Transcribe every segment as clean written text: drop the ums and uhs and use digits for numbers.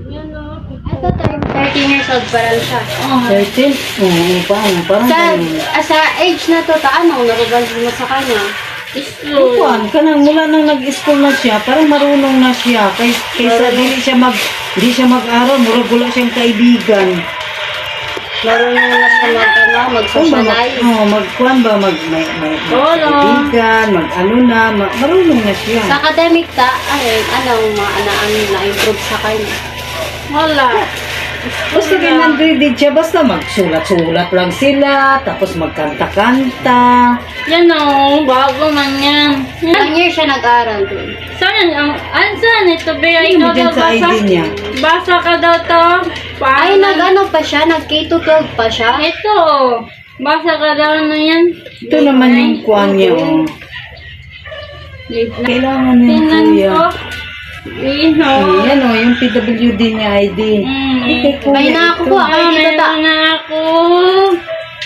Yun o. Ito, 13 years old pa lang siya. 13? Oo, parang Sa age na to, anong nakubansin mo sa kanya? Kuan, kanang mula nang nag-school na siya, parang marunong na siya. Kaysa hindi siya mag-aral, murag wala siyang kaibigan. Marunong na siya mag-socialize. Mag-kuan ba, mag-kaibigan, marunong na siya. Sa academic anong na-improve sa kanya? Wala. Basta kinandridid siya, basta magsulat-sulat lang sila, tapos magkanta-kanta. Yan o, bago man yan. Ilang years siya nag-aral doon? Saan? Saan ito ba? Ano mo dyan sa ID niya? Basa ka daw to. Ay, nag-ano pa siya? Nag-K-12 pa siya? Ito. Basa ka daw na yan. Ito naman yung kuan niya. Kailangan niya, Tingnan kuya. ko. Iho. Yan o, yung PWD niya ID. May nakakuha kayo dito ta. Meron na ako.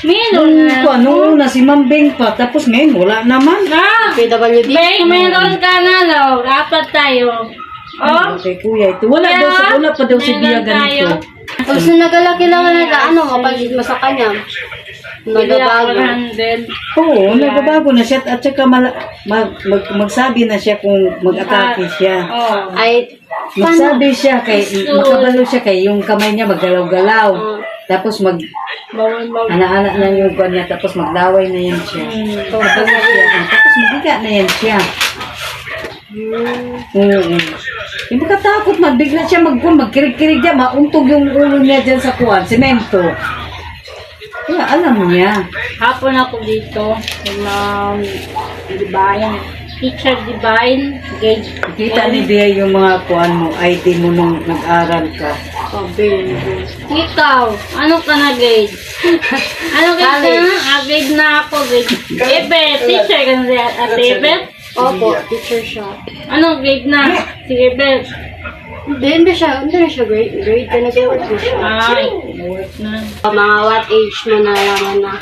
Meron na. Ano una, si Mambing pa, tapos ngayon wala naman. PWD? Meron ka na daw. Dapat tayo. Oh. Okay, kuya, ito. Wala pa daw si Bia ganito. Kung so, nagalaki lang na mapansin mo sa kanya. Nagabago. Oo, nagbabago na siya at saka magsabi na siya kung mag-atake siya. Oh. Ay, Magsabi siya makabalo siya kay yung kamay niya maggalaw-galaw. Tapos ana-ana na yung kuwan niya, tapos maglaway na yan siya. Tapos mabiga na yan siya. Oo. Yung makatakot, magbigla siya magkirig-kirig niya, mauntog yung ulo niya dyan sa kuwan, semento. Kaya alam niya. Hapon ako dito. Divine. Teacher Divine. Kita ni Bea yung mga kuwan mo, ID mo nung nag-aral ka. Ikaw, ano ka na grade? Ano grade ka na? Grade na ako. Grade. Teacher ka na siya. Ate Ebet? opo, teacher siya. Anong grade na? Sige, Ebet. Hindi na siya grade ka nag-work na siya. Ay, work na. Mga what age mo na naman na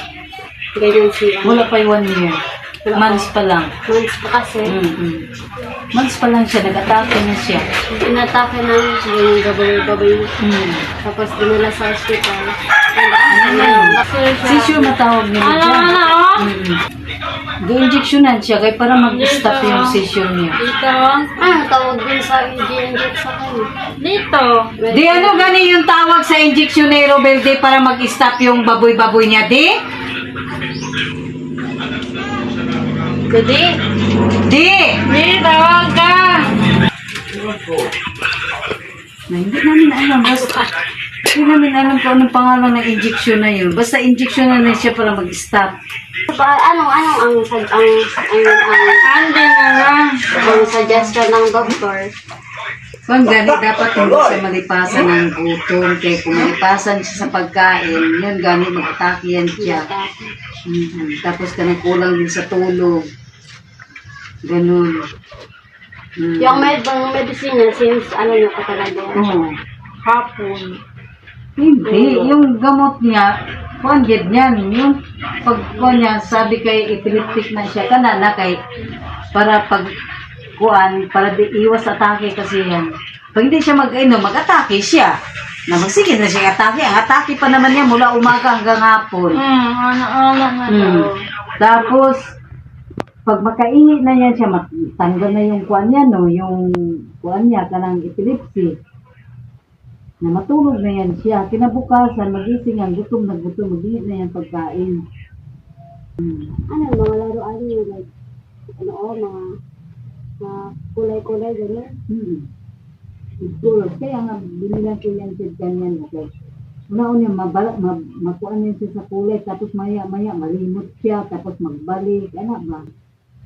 ganyan siya. Wala pa yung 1 year. Months pa lang. Months pa kasi. Months pa lang siya, nag-atake na siya. Inatake na siya yung gabay-gabay mo. Tapos dinala sa hospital. Seizure matawag nila Ano, dyan. Di-injectionan siya kaya para mag-stop yung seizure niya. Dito. Tawag din sa inject sa kanya. Dito. Di ano gani yung tawag sa injectionero, Belde, para mag-stop yung baboy-baboy niya, di? Jadi, Di! Di, tawag ka. Na, hindi namin alam. Hindi namin alam kung anong pangalan ng injection na yun. Basta injection na siya para mag-stop. anong ang Andi na lang. suggestion ng doktor? Kung gani, dapat hindi siya malipasan ng gutom. Kaya kung malipasan siya sa pagkain, yun gani, mag-atake yan siya. Tapos ka kulang din sa tulog. Ganun. Yung medicine niya, since niya ka talaga. Oo. Hapon. Hindi. Yung gamot niya, kuhan yan. Yung pagkuhan niya, sabi kay epileptic na siya. Kanana kay, para pag kuhan, para di iwas atake kasi yan. Pag hindi siya mag-atake siya. Na magsige na siya atake. Ang atake pa naman niya mula umaga hanggang hapon. Ano na daw. Tapos, pag makaihi na yan siya, tanggal na yung kuhan niya, no? Yung kuhan niya, kanang epilepsy. Na matulog na yan siya. Kinabukasan, magising ang gutom na gutom, magigit na yan pagkain. Mga laro-ano yung like, mga kulay-kulay, gano'n. Tulog. Kaya nga, binilang ko yan siya ganyan. Okay. Una-una, makuha niya siya sa kulay, tapos maya-maya, malimot siya, tapos magbalik, ano ba?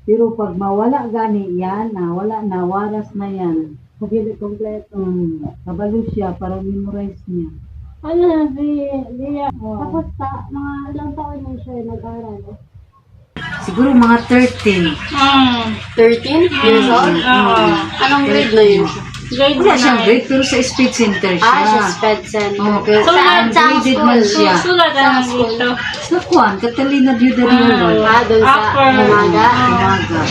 Pero pag mawala gani yan, wala na, waras na yan. Kompleto. Kabalo siya para memorize niya. Ano, Lia? Tapos mga ilang taon niya siya nag-aral. Siguro mga 13. 13 years old? Anong grade na yun? Grade Wala siyang grade, pero sa speed center siya. Siya sped center. Okay. Saan Graded man siya. Sulat na dito. Sa kuwan, Catalina Diudario. Doon sa umaga. Umaga.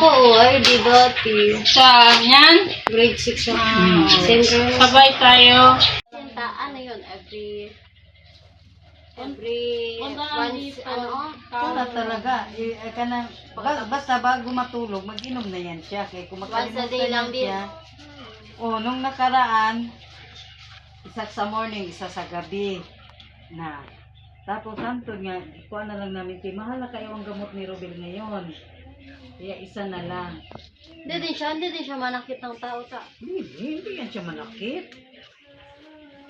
Oo, ay di dati. Saan yan? Grade 6 ako. Ah, Center. sabay tayo. Ano yun? Every Punta na once, dito. Wala talaga. Basta bago matulog, mag-inom na yan siya. Kaya kung Once a day makalimutan lang yan din. siya. O, nung nakaraan, isa sa morning, isa sa gabi. Na. Tapos, hantod nga, kuha na lang namin, kay mahal na kayo ang gamot ni Robel ngayon. Kaya isa na lang. Hindi din siya manakit ng tao ta. Hindi yan siya manakit.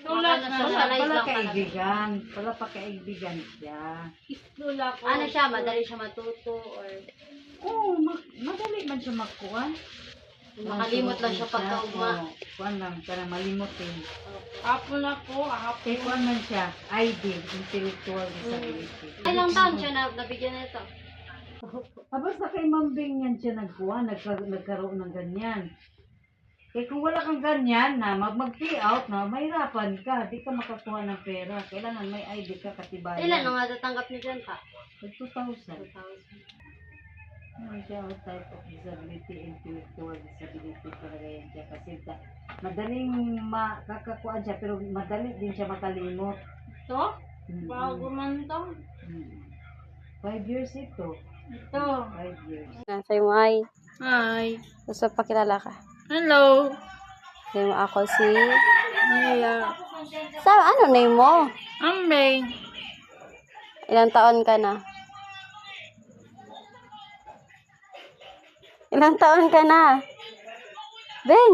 Tulad na. Pala kaibigan. Pala pa kaibigan siya. Tulad ko. Ano siya, madali siya matuto or Oo, madali man siya magkuhan. makalimot lang siya pagkaugma. Kuhan lang, para malimutin. Hapon ako. Kaya kuhan man siya, ID, intellectual disability. Ilang taon siya na nabigyan na ito? Basta kay Mambing yan siya nagkuhan, nagkaroon ng ganyan. Kaya kung wala kang ganyan na mag-pay out na, mahirapan ka, di ka makakuha ng pera. Kailangan may ID ka katibayan. Ilan ang natatanggap niyo dyan ta? 2,000. Ano siya, type of disability, intellectual disability talaga yan siya. Kasi madaling makakakuha siya, pero madali din siya makalimot. Ito? Bago man to. 5 years ito. Ito. 5 years. Say mo hi. Hi. Gusto pakilala ka. Hello. Say mo ako si... Maya. Sa ano name mo? Ambeng. Ilang taon ka na? Ilang taon ka na? Ben!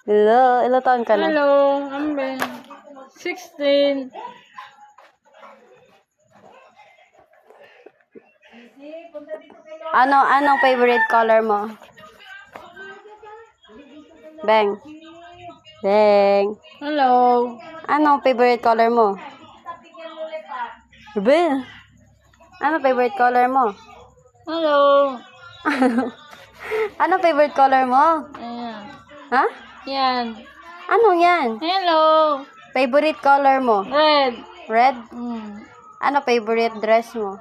Hello, ilang taon ka na? Hello. Ambeng. 16. Anong favorite color mo? Beng. Beng. Hello. Anong favorite color mo? Ben. Anong favorite color mo? Hello. Anong favorite color mo? Ayan. Ha? Yan. Anong yan? Hello. Favorite color mo? Red. Red? Mm. Ano favorite dress mo?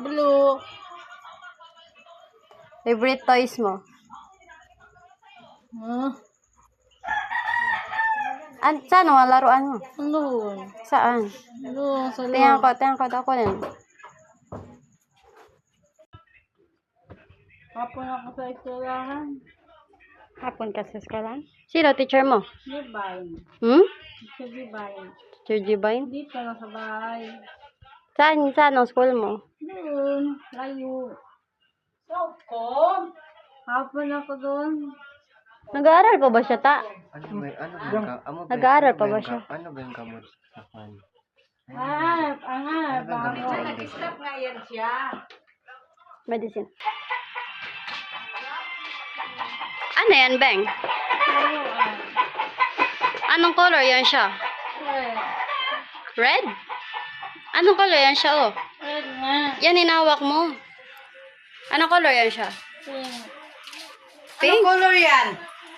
Blue. Favorite toys mo? Huh? Saan ang laruan mo? Hello. Saan? Hello. Sa Tingnan loob. ko ako din. Hapon ako sa eskwelahan. Hapon ka sa eskwelahan? Sino teacher mo? Divine. Hmm? Divine. Teacher Jibine? Dito na sa bahay. Saan ang school mo? Doon. Layo. South ko? Hapon ako doon. Nag-aaral pa ba siya, ta? Nag-aaral pa ba siya? Ano ba yung kamot sa fan? Angat. Bago. Nag-stop nga yan siya. Medicine. Ano yan, Beng? Anong color yan siya? Red? Anong color yan siya, oh? Red nga. Yan, inawak mo. Anong color yan siya? Pink. Pink? Anong color yan?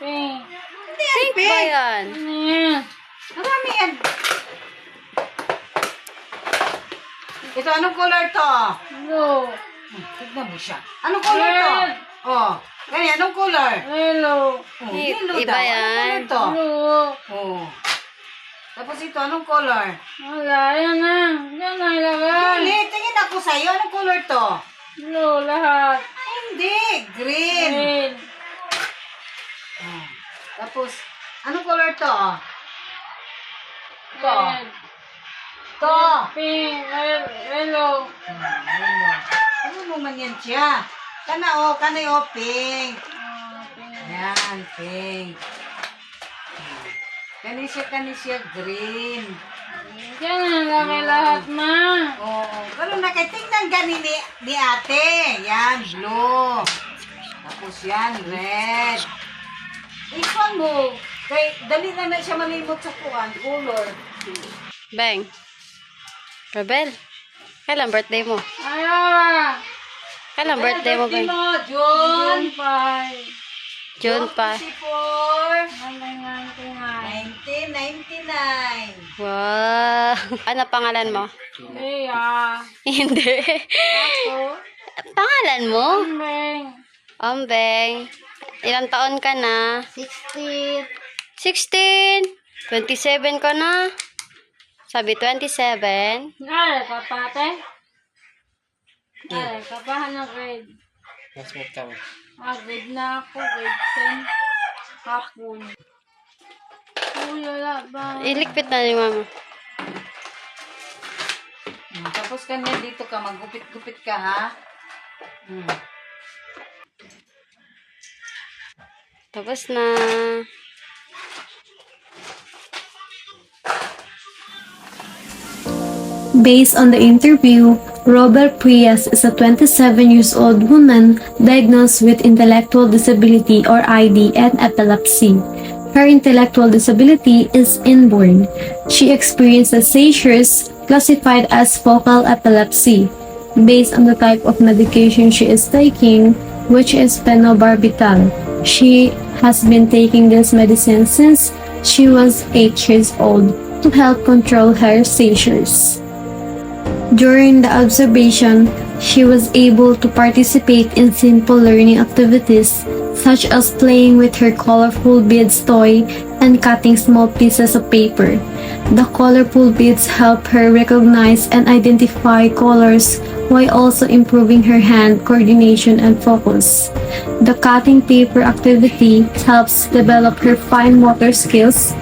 Pink. Pink ba yan? Ano yan? Marami yan. Ito, anong color to? Blue. Tignan mo siya. Anong color to? Red. Oh, ganyan, anong color? Yellow. Oh, Iba yellow daw. yan. Anong color to? Blue. Oh. Tapos ito, anong color? Wala. Yan na. Yan na ilagay. Hindi, tingin ako sa'yo. Anong color to? Blue lahat. Hindi, green. Red. Oh. Tapos, anong color to? Ito. Red. Ito. Pink. Yellow. Ano naman yan siya? Kana o, pink. Yan, pink. Kani siya green. Yan na ilagay lahat ma. Oo. Pero nakitingnan gani ni ate. Yan, blue. Tapos yan, red. Ikaw mo. Kay, dali na siya malimot sa kuwan. Color. Beng. Rebel. Kailan birthday mo? Ayaw. Kailan birthday mo, Beng? June. June pa. 24. 1999. 1999. Wow. Ano pangalan mo? Leah. Hindi. Ako. pangalan mo? Ambeng. Ombeng. Ilang taon ka na? 16. 16. 27 ka na? Sabi 27. Nag-aaral ka pa, ate? Nag-aaral ka pa? Anong grade? Mas mo kami. Grade na ako. Grade 10. Hapon. Uy, wala ba? Ilikpit na ni mama. Tapos kanya dito ka, magupit-gupit ka ha. Tapos na. Based on the interview, Robert Prias is a 27 years old woman diagnosed with intellectual disability or ID and epilepsy. Her intellectual disability is inborn. She experiences seizures classified as focal epilepsy. Based on the type of medication she is taking, which is phenobarbital. She has been taking this medicine since she was 8 years old to help control her seizures. During the observation, she was able to participate in simple learning activities such as playing with her colorful beads toy and cutting small pieces of paper. The colorful beads help her recognize and identify colors while also improving her hand coordination and focus. The cutting paper activity helps develop her fine motor skills.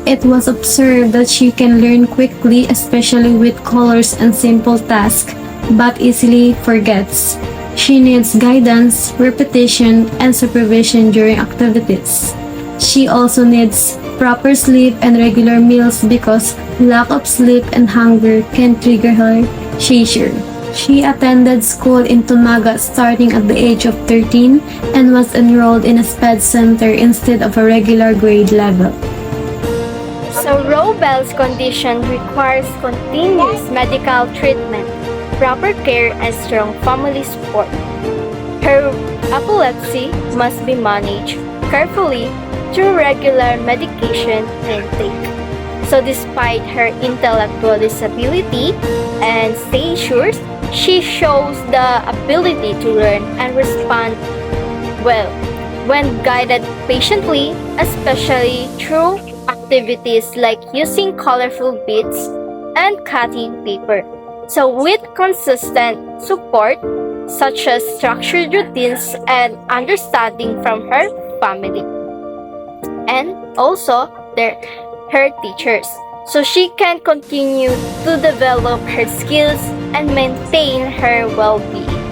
It was observed that she can learn quickly, especially with colors and simple tasks, but easily forgets. She needs guidance, repetition, and supervision during activities. She also needs proper sleep and regular meals because lack of sleep and hunger can trigger her seizure. She attended school in Tunaga starting at the age of 13 and was enrolled in a SPED center instead of a regular grade level. So Robel's condition requires continuous medical treatment, proper care, and strong family support. Her epilepsy must be managed carefully through regular medication intake. So despite her intellectual disability and seizures, she shows the ability to learn and respond well when guided patiently, especially through activities like using colorful beads and cutting paper. So with consistent support, such as structured routines and understanding from her family, and also her teachers, so she can continue to develop her skills and maintain her well-being.